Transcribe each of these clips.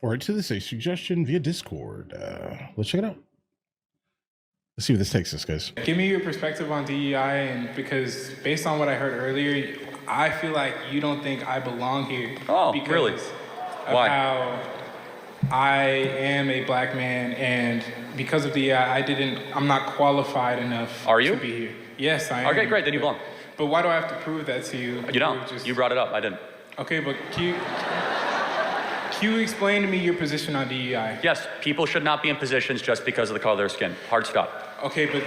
or to this a suggestion via Discord. Let's check it out. Let's see where this takes us, guys. Give me your perspective on DEI, and because based on what I heard earlier, I feel like you don't think I belong here. Oh, because really? Of Why? How I am a black man, and because of DEI, I'm not qualified enough. Are you? To be here. Yes, I am. Okay, great. Then you belong. But why do I have to prove that to you? You don't. You brought it up. I didn't. Okay, but can you explain to me your position on DEI? Yes, people should not be in positions just because of the color of their skin. Hard stop. Okay, but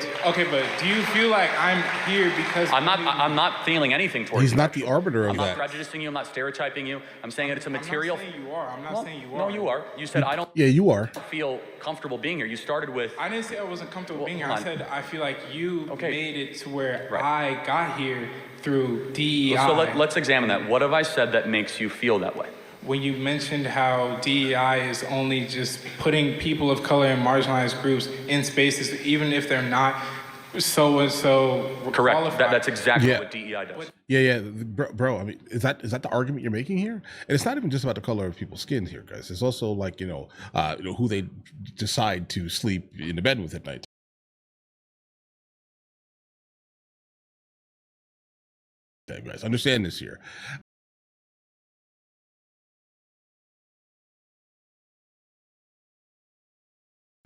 do you feel like I'm here because I'm not feeling anything towards you. He's not the arbiter of I'm that. not prejudicing you. I'm not stereotyping you. I'm saying that it's a material. I'm not saying you are. I'm not saying you are. No, you are. You said I don't. Yeah, you are. Feel comfortable being here. You started with. I didn't say I wasn't comfortable being here. I said I feel like you made it to where Right. I got here through DEI. So let's examine that. What have I said that makes you feel that way? When you mentioned how DEI is only just putting people of color and marginalized groups in spaces, even if they're not so and so Correct. qualified. That's exactly what DEI does. Yeah, bro. I mean, is that the argument you're making here? And it's not even just about the color of people's skin here, guys. It's also like who they decide to sleep in the bed with at night. Okay, guys, understand this here.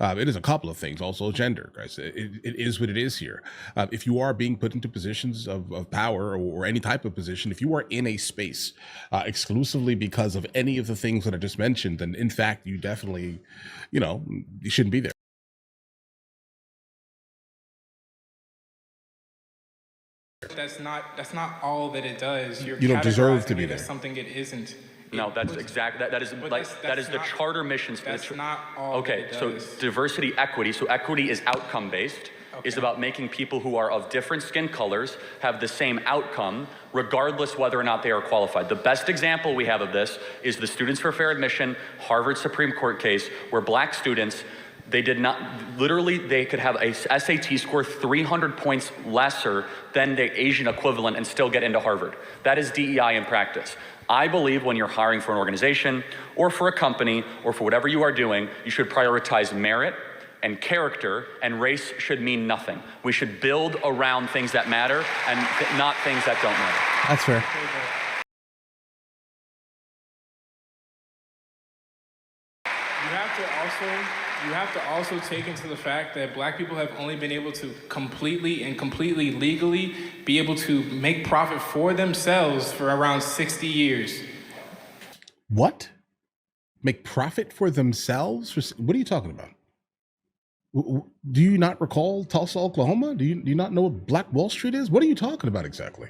It is a couple of things. Also, gender, guys. It is what it is here. If you are being put into positions of power or any type of position, if you are in a space exclusively because of any of the things that I just mentioned, then in fact, you definitely, you shouldn't be there. That's not all that it does. You don't deserve to be there. That's something it isn't. No, that's exactly that is the charter mission. That's not all. Okay, so diversity, equity. So equity is outcome based. Okay. Is about making people who are of different skin colors have the same outcome, regardless whether or not they are qualified. The best example we have of this is the Students for Fair Admission Harvard Supreme Court case, where black students, they could have a SAT score 300 points lesser than the Asian equivalent and still get into Harvard. That is DEI in practice. I believe when you're hiring for an organization or for a company or for whatever you are doing, you should prioritize merit and character, and race should mean nothing. We should build around things that matter and not things that don't matter. That's fair. You have to also take into the fact that black people have only been able to completely legally be able to make profit for themselves for around 60 years. What? Make profit for themselves? What are you talking about? Do you not recall Tulsa, Oklahoma? Do you not know what Black Wall Street is? What are you talking about exactly?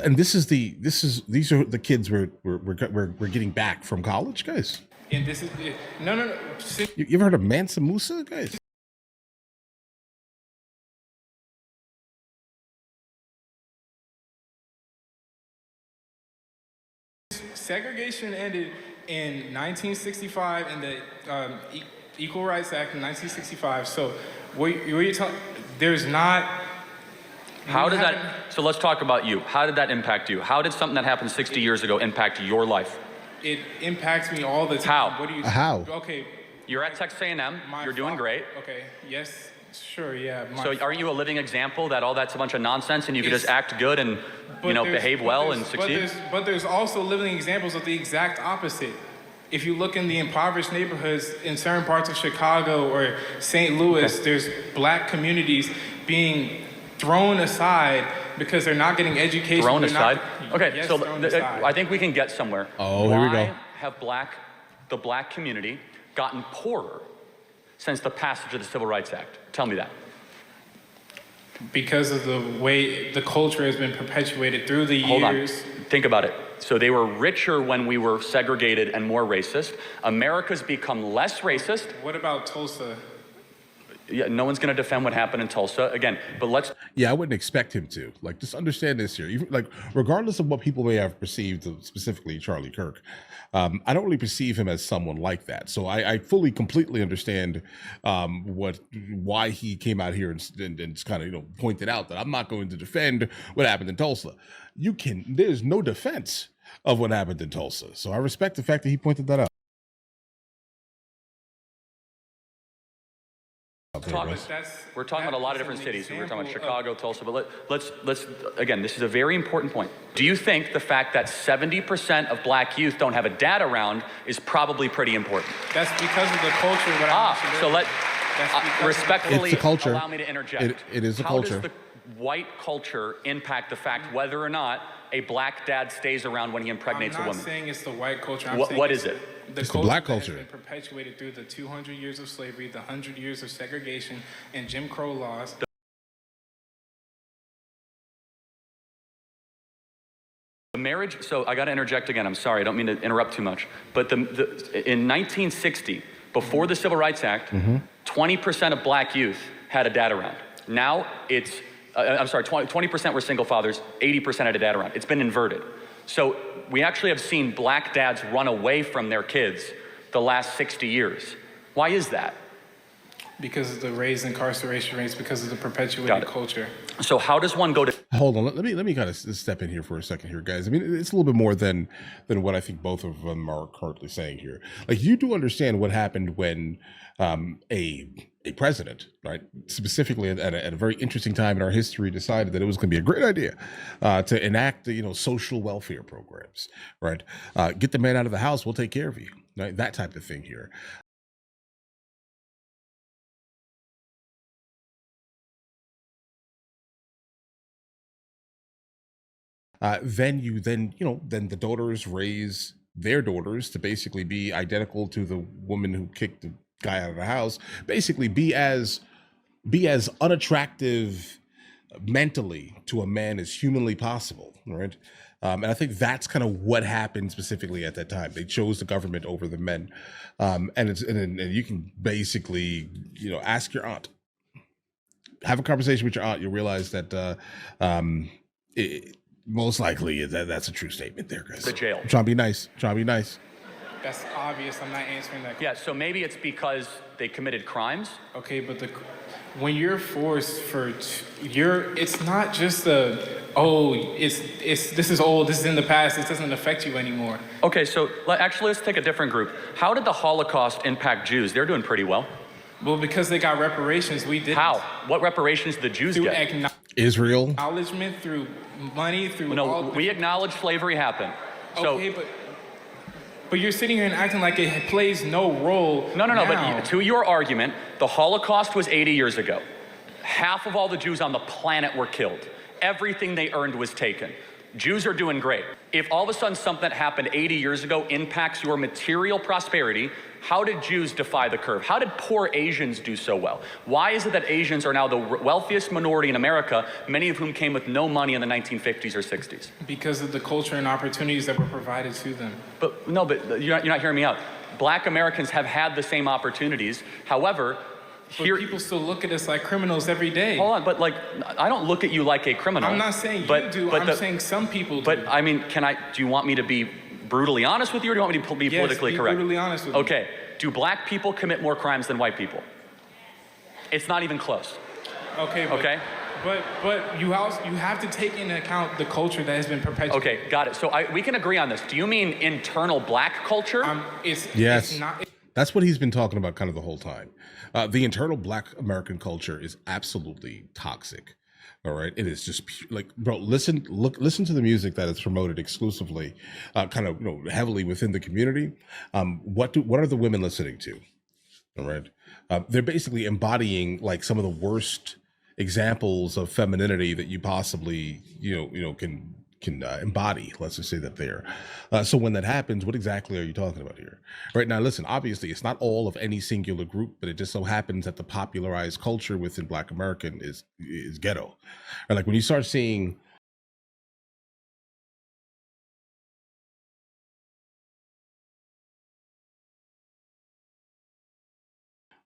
And these are the kids we're getting back from college, guys. And this is no. You ever heard of Mansa Musa, guys? Segregation ended in 1965 in the Equal Rights Act in 1965. So what you're talking, there's not. How did that, so let's talk about you. How did that impact you? How did something that happened 60 years ago impact your life? It impacts me all the time. How? What do you? How? Okay. You're at Texas A&M. You're doing great. Okay. Yes. Sure. Yeah. So aren't you a living example that all that's a bunch of nonsense and you could just act good and behave well and succeed? But there's also living examples of the exact opposite. If you look in the impoverished neighborhoods in certain parts of Chicago or St. Louis, there's black communities being thrown aside because they're not getting education. Thrown aside? Okay, yes, so aside. I think we can get somewhere. Oh, here we go. Why have the black community gotten poorer since the passage of the Civil Rights Act? Tell me that. Because of the way the culture has been perpetuated through the Hold years. on. Think about it. So they were richer when we were segregated and more racist. America's become less racist. What about Tulsa? Yeah, no one's going to defend what happened in Tulsa again, but let's. Yeah, I wouldn't expect him to. Like, just understand this here. Even, like, regardless of what people may have perceived of specifically Charlie Kirk, I don't really perceive him as someone like that. So I fully, completely understand why he came out here and kind of pointed out that I'm not going to defend what happened in Tulsa. There's no defense of what happened in Tulsa. So I respect the fact that he pointed that out. We're talking about a lot of different cities. We're talking about Chicago, Tulsa, but let's again, this is a very important point. Do you think the fact that 70% of black youth don't have a dad around is probably pretty important? That's because of the culture. Respectfully, it's a culture. Allow me to interject. It is a culture. How does the white culture impact the fact whether or not a black dad stays around when he impregnates a woman? I'm not saying it's the white culture. What is it? It's the black culture. That has been perpetuated through the 200 years of slavery, the 100 years of segregation, and Jim Crow laws. The marriage, so I got to interject again. I'm sorry, I don't mean to interrupt too much. But in 1960, before the Civil Rights Act, 20% of black youth had a dad around. Now it's, 20% were single fathers, 80% had a dad around. It's been inverted. So we actually have seen black dads run away from their kids the last 60 years. Why is that? Because of the raised incarceration rates, because of the perpetuated culture. So how does one go to... Hold on, let me kind of step in here for a second here, guys. I mean, it's a little bit more than what I think both of them are currently saying here. Like, you do understand what happened when a president, right, specifically at a very interesting time in our history, decided that it was going to be a great idea to enact, social welfare programs, right? Get the man out of the house, we'll take care of you, right? That type of thing here. Then the daughters raise their daughters to basically be identical to the woman who kicked the guy out of the house, basically be as unattractive mentally to a man as humanly possible, right? And I think that's kind of what happened specifically at that time. They chose the government over the men, and you can basically ask your aunt, have a conversation with your aunt. You'll realize that most likely that's a true statement there, guys. The jail. I'm trying to be nice. That's obvious. I'm not answering that question. Yeah, so maybe it's because they committed crimes. Okay, but when you're forced it's not just this is old, this is in the past, this doesn't affect you anymore. Okay, so let's take a different group. How did the Holocaust impact Jews? They're doing pretty well. Well, because they got reparations, we didn't. How? What reparations did the Jews get? Israel. Acknowledgement, through money, through we acknowledge slavery happened. Okay, but you're sitting here and acting like it plays no role. No, now. but to your argument, the Holocaust was 80 years ago. Half of all the Jews on the planet were killed. Everything they earned was taken. Jews are doing great. If all of a sudden something that happened 80 years ago impacts your material prosperity, how did Jews defy the curve? How did poor Asians do so well? Why is it that Asians are now the wealthiest minority in America, many of whom came with no money in the 1950s or 60s? Because of the culture and opportunities that were provided to them. But you're not hearing me out. Black Americans have had the same opportunities. However, people still look at us like criminals every day. Hold on, but I don't look at you like a criminal. I'm not saying you do, I'm saying some people do. But I mean, do you want me to be brutally honest with you, or do you want me to be politically correct? Brutally honest with you. Okay, do black people commit more crimes than white people? It's not even close. Okay. But you have to take into account the culture that has been perpetuated. Okay, got it. So we can agree on this. Do you mean internal black culture? Yes. It's not. That's what he's been talking about kind of the whole time. The internal black American culture is absolutely toxic. All right. It is just bro, listen to the music that is promoted exclusively, kind of, heavily within the community. What are the women listening to? All right. They're basically embodying like some of the worst examples of femininity that you possibly, can embody. Let's just say that there. So when that happens, what exactly are you talking about here? Right now, listen, obviously it's not all of any singular group, but it just so happens that the popularized culture within Black American is ghetto. Or like when you start seeing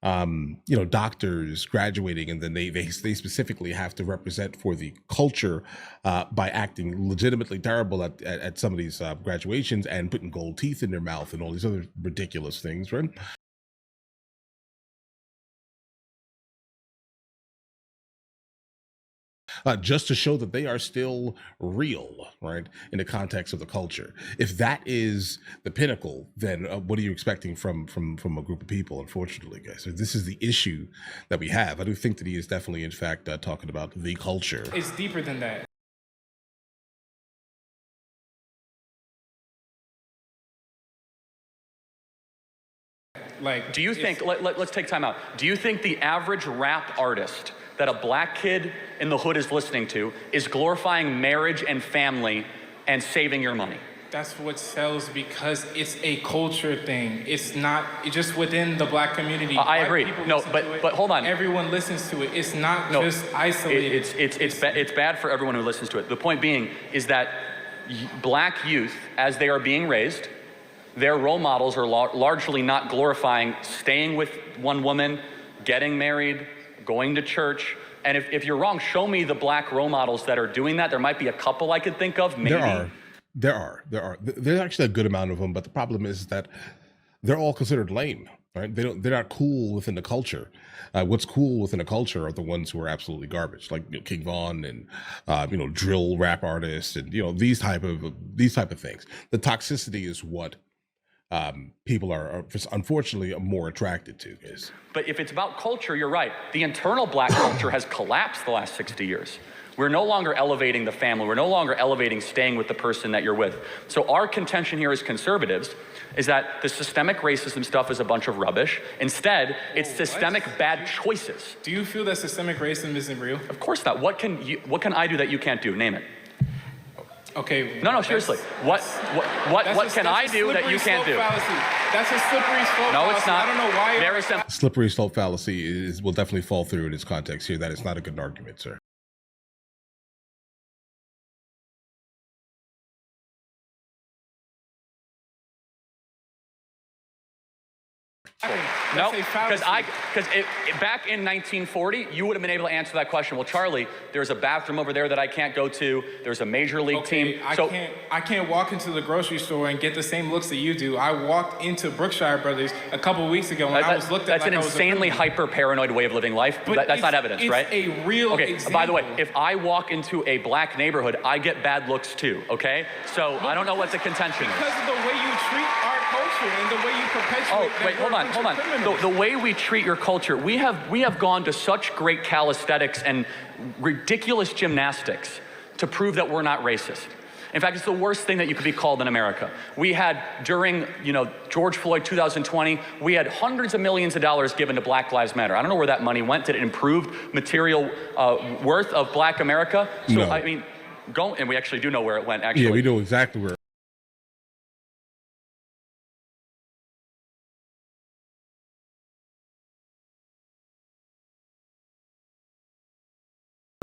doctors graduating, and then they specifically have to represent for the culture by acting legitimately terrible at some of these graduations and putting gold teeth in their mouth and all these other ridiculous things, right? Just to show that they are still real, right, in the context of the culture. If that is the pinnacle, then what are you expecting from a group of people? Unfortunately, guys, so this is the issue that we have. I do think that he is definitely, in fact, talking about the culture. It's deeper than that. Like, Do you think, let's take time out. Do you think the average rap artist that a black kid in the hood is listening to is glorifying marriage and family and saving your money? that's what sells because it's a culture thing. It's not just within the black community. I White agree. people No, listen to it. but hold on. Everyone listens to it. It's not No, just isolated. It's bad for everyone who listens to it. The point being is that black youth, as they are being raised, their role models are largely not glorifying staying with one woman, getting married, going to church. And if you're wrong, show me the black role models that are doing that. There might be a couple I could think of, maybe. There are. There's actually a good amount of them, but the problem is that they're all considered lame, right? They're not cool within the culture. What's cool within the culture are the ones who are absolutely garbage, like King Von and drill rap artists and these type of things. The toxicity is what people are unfortunately more attracted to. Is But if it's about culture, you're right. The internal black culture has collapsed the last 60 years. We're no longer elevating the family. We're no longer elevating staying with the person that you're with. So our contention here as conservatives is that the systemic racism stuff is a bunch of rubbish. Instead, it's systemic bad choices. Do you feel that systemic racism isn't real? Of course not. What can I do that you can't do? Name it. Okay. No, seriously. What can I do that you can't do? That's a slippery slope fallacy. No, it's not. I don't know why. Very simple. slippery slope fallacy will definitely fall through in its context here. That is not a good argument, sir. No, because back in 1940, you would have been able to answer that question. Well, Charlie, there's a bathroom over there that I can't go to. There's a major league team. I can't walk into the grocery store and get the same looks that you do. I walked into Brookshire Brothers a couple weeks ago and I was looked at that's like an I was insanely hyper paranoid way of living life. But that's not evidence, right? It's a real example. By the way, if I walk into a black neighborhood, I get bad looks too, okay? So I don't know what the contention is. Because of the way you treat our culture and the way you perpetuate. Oh, wait, hold on. The way we treat your culture, we have gone to such great calisthenics and ridiculous gymnastics to prove that we're not racist. In fact, it's the worst thing that you could be called in America. We had, during George Floyd 2020, we had hundreds of millions of dollars given to Black Lives Matter. I don't know where that money went. Did it improve material worth of Black America? So, no. I mean, and we actually do know where it went, actually. Yeah, we know exactly where.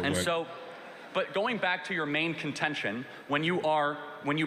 And so, but going back to your main contention, when you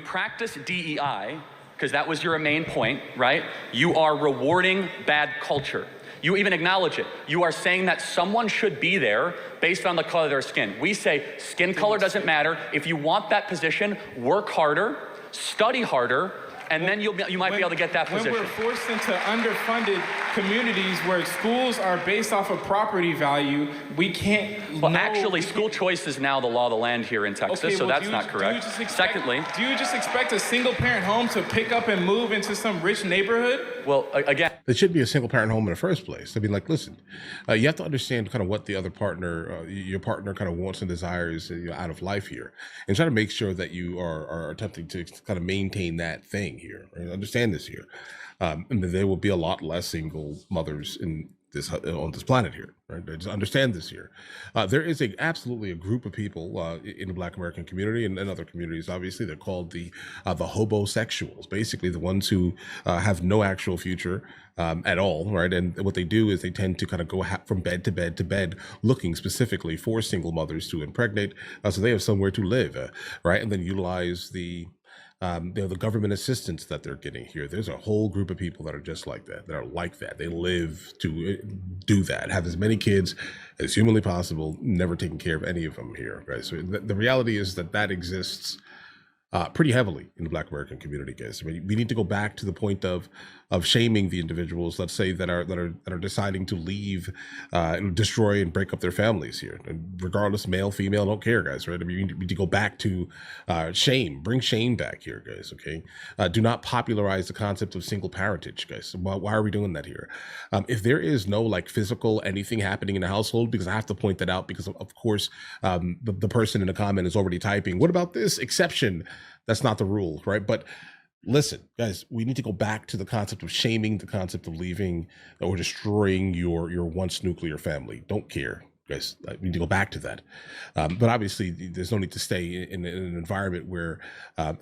practice DEI, because that was your main point, right? You are rewarding bad culture. You even acknowledge it. You are saying that someone should be there based on the color of their skin. We say skin color doesn't matter. If you want that position, work harder, study harder, and then you might be able to get that position. When we're forced into underfunded communities where schools are based off of property value, we can't. Well, actually, school choice is now the law of the land here in Texas, so that's not correct. Secondly, do you just expect a single-parent home to pick up and move into some rich neighborhood? Well, again, it should be a single parent home in the first place. I mean, like, listen, you have to understand kind of what the other partner, your partner kind of wants and desires out of life here, and try to make sure that you are attempting to kind of maintain that thing here. Right? Understand this here. And there will be a lot less single mothers on this planet here, right? Just understand this here. There is absolutely a group of people in the Black American community and other communities. Obviously, they're called the hobosexuals, basically the ones who have no actual future at all, right? And what they do is they tend to kind of go from bed to bed to bed, looking specifically for single mothers to impregnate, so they have somewhere to live, right? And then utilize the The government assistance that they're getting here. There's a whole group of people that are just like that, that are like that. They live to do that, have as many kids as humanly possible, never taking care of any of them here, guys. So the reality is that exists pretty heavily in the Black American community, guys. I mean, we need to go back to the point of shaming the individuals, let's say, that are deciding to leave and destroy and break up their families here, and regardless, male, female, don't care, guys. Right? I mean, we need to go back to shame, bring shame back here, guys. Okay, do not popularize the concept of single parentage, guys. Why are we doing that here? If there is no like physical anything happening in the household, because I have to point that out, because of course the person in the comment is already typing, what about this exception? That's not the rule, right? But listen, guys, we need to go back to the concept of shaming, the concept of leaving or destroying your once nuclear family. Don't care, guys. We need to go back to that. But obviously, there's no need to stay in an environment where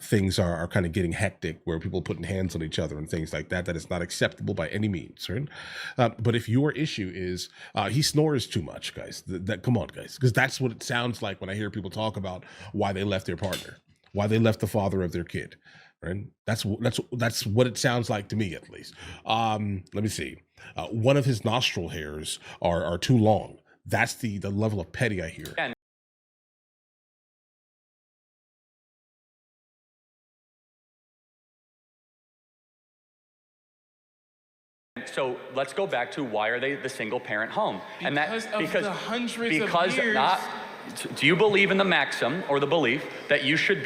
things are kind of getting hectic, where people are putting hands on each other and things like that. That is not acceptable by any means, right? But if your issue is he snores too much, guys, come on, guys, because that's what it sounds like when I hear people talk about why they left their partner, why they left the father of their kid, right? That's what it sounds like to me, at least. Let me see. One of his nostril hairs are too long. That's the level of petty I hear. And so let's go back to why are they the single parent home? Because of the hundreds of years. Do you believe in the maxim or the belief that you should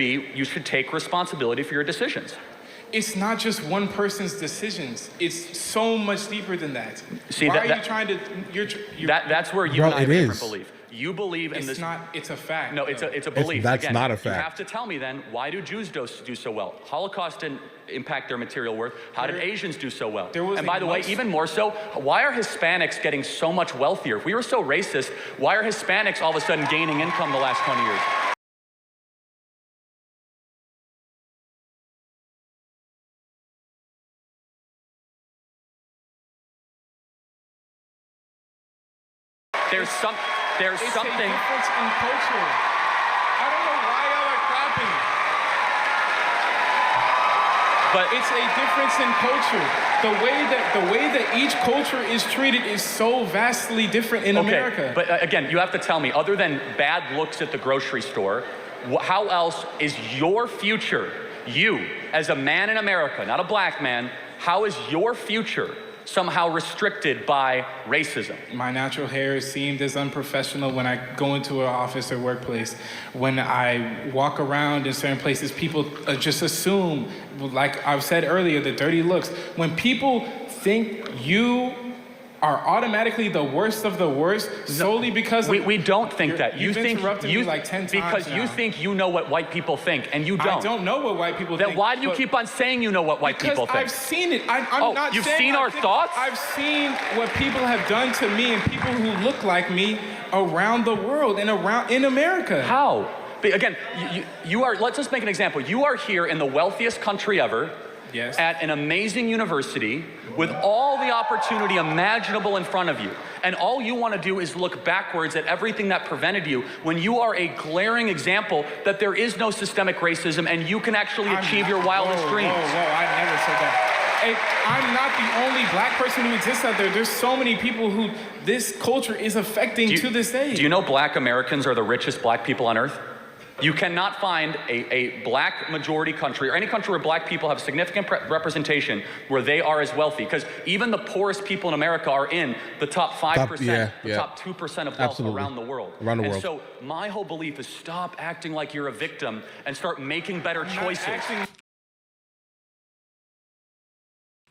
take responsibility for your decisions? It's not just one person's decisions. It's so much deeper than that. See, why are you trying to? That's where you and I have a different belief. You believe in this. It's not. It's a fact. No, it's a belief. That's Again, not a fact. You have to tell me then, why do Jews do so well? Holocaust didn't impact their material worth. How did Asians do so well? And by the way, even more so, why are Hispanics getting so much wealthier? If we were so racist, why are Hispanics all of a sudden gaining income the last 20 years? There's something. It's a difference in culture. I don't know why y'all are clapping. But it's a difference in culture. The way that each culture is treated is so vastly different in America. But again, you have to tell me, other than bad looks at the grocery store, how else is your future, you as a man in America, not a black man, how is your future somehow restricted by racism? My natural hair is seemed as unprofessional when I go into an office or workplace. When I walk around in certain places, people just assume, like I've said earlier, the dirty looks. When people think you are automatically the worst of the worst solely because we don't think that. You've interrupted me like 10 times because now. you think you know what white people think, and you don't. I don't know what white people think. Then why do you keep on saying you know what white people think? Because I've seen it. I'm not you've saying seen our thoughts? I've seen what people have done to me and people who look like me around the world and in America. How? But again, you are. Let's just make an example. You are here in the wealthiest country ever. Yes. At an amazing university with all the opportunity imaginable in front of you. And all you want to do is look backwards at everything that prevented you when you are a glaring example that there is no systemic racism and you can actually achieve your wildest dreams. Whoa, I never said that. Hey, I'm not the only black person who exists out there. There's so many people who this culture is affecting to this day. Do you know black Americans are the richest black people on earth? You cannot find a black majority country or any country where black people have significant representation where they are as wealthy, because even the poorest people in America are in the top 5%, top 2% of wealth around the world. And so my whole belief is stop acting like you're a victim and start making better choices.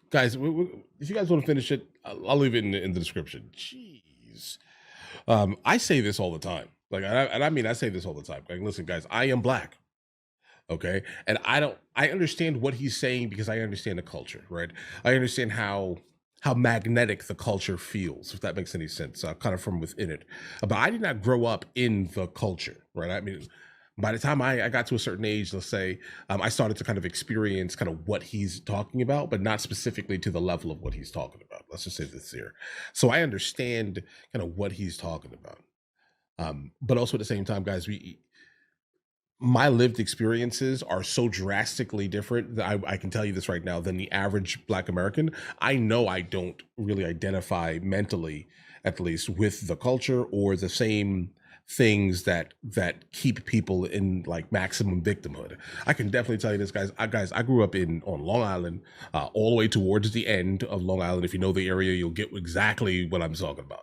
Guys, if you guys want to finish it, I'll leave it in the description. Jeez. I say this all the time. I say this all the time. Like, listen, guys, I am black. Okay. And I understand what he's saying because I understand the culture, right? I understand how magnetic the culture feels, if that makes any sense, kind of from within it. But I did not grow up in the culture, right? I mean, by the time I got to a certain age, let's say, I started to kind of experience kind of what he's talking about, but not specifically to the level of what he's talking about. Let's just say this here. So I understand kind of what he's talking about. But also at the same time, guys, my lived experiences are so drastically different that I can tell you this right now than the average Black American. I know I don't really identify mentally, at least, with the culture or the same things that keep people in like maximum victimhood. I can definitely tell you this, guys. I grew up on Long Island, all the way towards the end of Long Island. If you know the area, you'll get exactly what I'm talking about.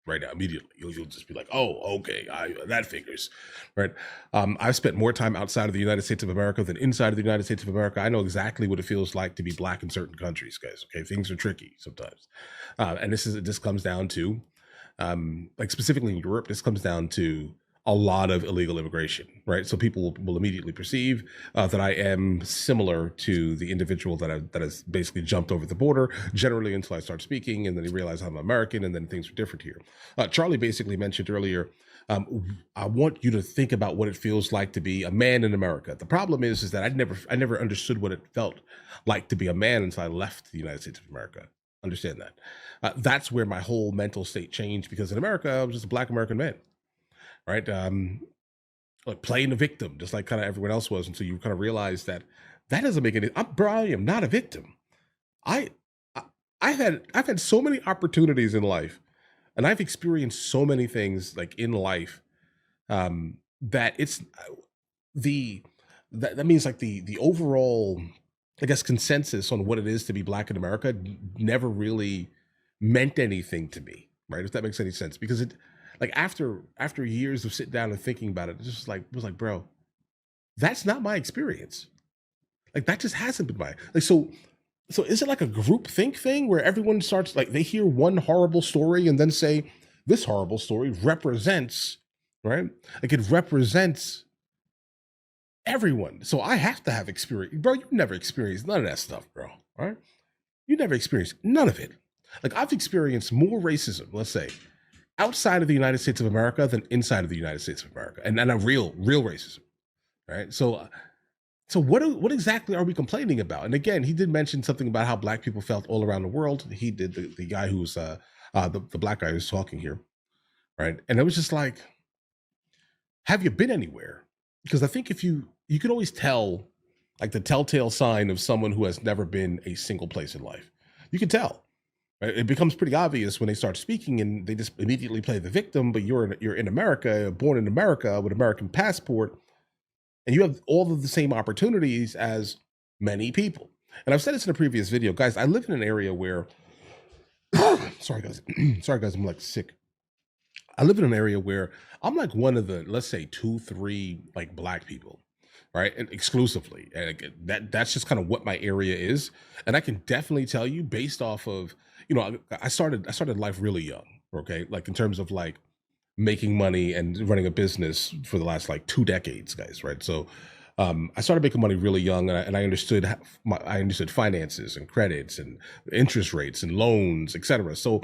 Right now, immediately, you'll just be like, "Oh, okay, that figures." Right? I've spent more time outside of the United States of America than inside of the United States of America. I know exactly what it feels like to be Black in certain countries, guys. Okay, things are tricky sometimes, and this comes down to, like specifically in Europe, this comes down to a lot of illegal immigration, right? So people will immediately perceive that I am similar to the individual that has basically jumped over the border, generally until I start speaking, and then they realize I'm American, and then things are different here. Charlie basically mentioned earlier, I want you to think about what it feels like to be a man in America. The problem is that I never understood what it felt like to be a man until I left the United States of America. Understand that? That's where my whole mental state changed, because in America, I was just a Black American man, right? Like playing the victim, just like kind of everyone else was, until you kind of realize that that doesn't make any. Bro, I am not a victim. I, I I've had so many opportunities in life, and I've experienced so many things like in life, that it's the that means like the overall, I guess, consensus on what it is to be Black in America never really meant anything to me, right? If that makes any sense, because it, like after years of sitting down and thinking about it, it's just like, it was like, bro, that's not my experience. Like that just hasn't been my, like, so is it like a group think thing where everyone starts, like, they hear one horrible story and then say this horrible story represents, right? Like it represents everyone. So I have to have experience. Bro, you never experienced none of that stuff, bro. All right? You never experienced none of it. Like I've experienced more racism, let's say, outside of the United States of America than inside of the United States of America. And a real racism. Right? So what exactly are we complaining about? And again, he did mention something about how Black people felt all around the world. He did, the guy who was the Black guy who's talking here, right? And it was just like, have you been anywhere? Because I think if you can always tell, like, the telltale sign of someone who has never been a single place in life. You can tell. Right? It becomes pretty obvious when they start speaking and they just immediately play the victim. But you're in America, born in America with American passport, and you have all of the same opportunities as many people. And I've said this in a previous video, guys. I live in an area where, sorry guys, sorry guys, I'm like sick. I live in an area where I'm like one of the, let's say, 2, 3 like Black people, right? And exclusively, and like, that's just kind of what my area is. And I can definitely tell you, based off of, I started life really young, okay? Like in terms of like making money and running a business for the last like 2 decades, guys, right? So I started making money really young, and I understood I understood finances and credits and interest rates and loans, etc. So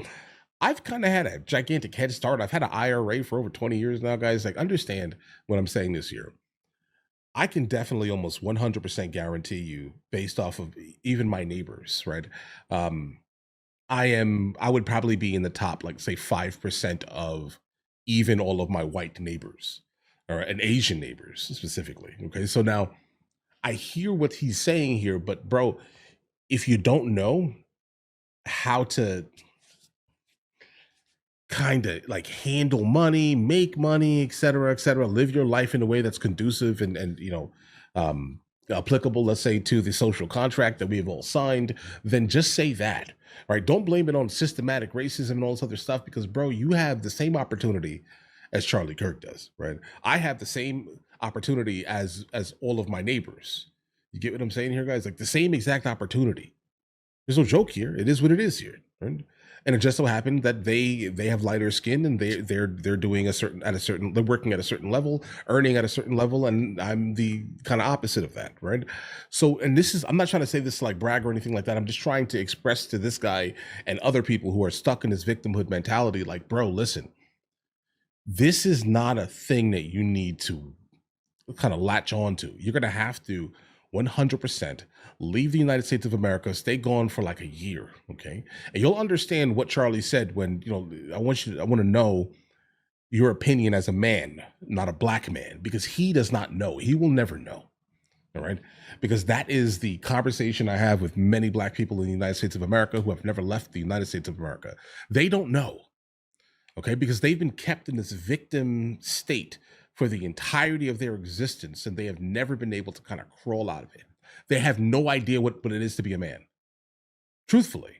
I've kind of had a gigantic head start. I've had an IRA for over 20 years now, guys. Like, understand what I'm saying this year. I can definitely almost 100% guarantee you, based off of even my neighbors, right? I would probably be in the top, like, say, 5% of even all of my white neighbors, or and Asian neighbors specifically. Okay, so now I hear what he's saying here, but bro, if you don't know how to kind of like handle money, make money, et cetera, live your life in a way that's conducive and applicable, let's say, to the social contract that we have all signed, then just say that, right? Don't blame it on systematic racism and all this other stuff, because bro, you have the same opportunity as Charlie Kirk does, right? I have the same opportunity as all of my neighbors. You get what I'm saying here, guys? Like the same exact opportunity. There's no joke here. It is what it is here, right? And it just so happened that they have lighter skin, and they're doing they're working at a certain level, earning at a certain level, and I'm the kind of opposite of that, right? So, and I'm not trying to say this to like brag or anything like that. I'm just trying to express to this guy and other people who are stuck in this victimhood mentality, like, bro, listen, this is not a thing that you need to kind of latch on to. You're gonna have to 100%, leave the United States of America, stay gone for like a year, okay? And you'll understand what Charlie said when, I want to know your opinion as a man, not a black man, because he does not know. He will never know. All right. Because that is the conversation I have with many black people in the United States of America who have never left the United States of America. They don't know. Okay. Because they've been kept in this victim state for the entirety of their existence, and they have never been able to kind of crawl out of it. They have no idea what it is to be a man. Truthfully.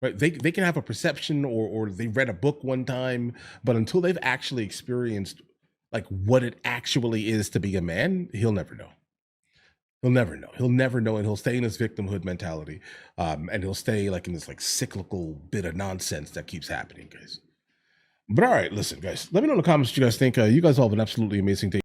Right? They can have a perception or they read a book one time, but until they've actually experienced like what it actually is to be a man, he'll never know. He'll never know. He'll never know, and he'll stay in his victimhood mentality, and he'll stay like in this like cyclical bit of nonsense that keeps happening, guys. But all right, listen, guys. Let me know in the comments what you guys think. You guys all have an absolutely amazing day.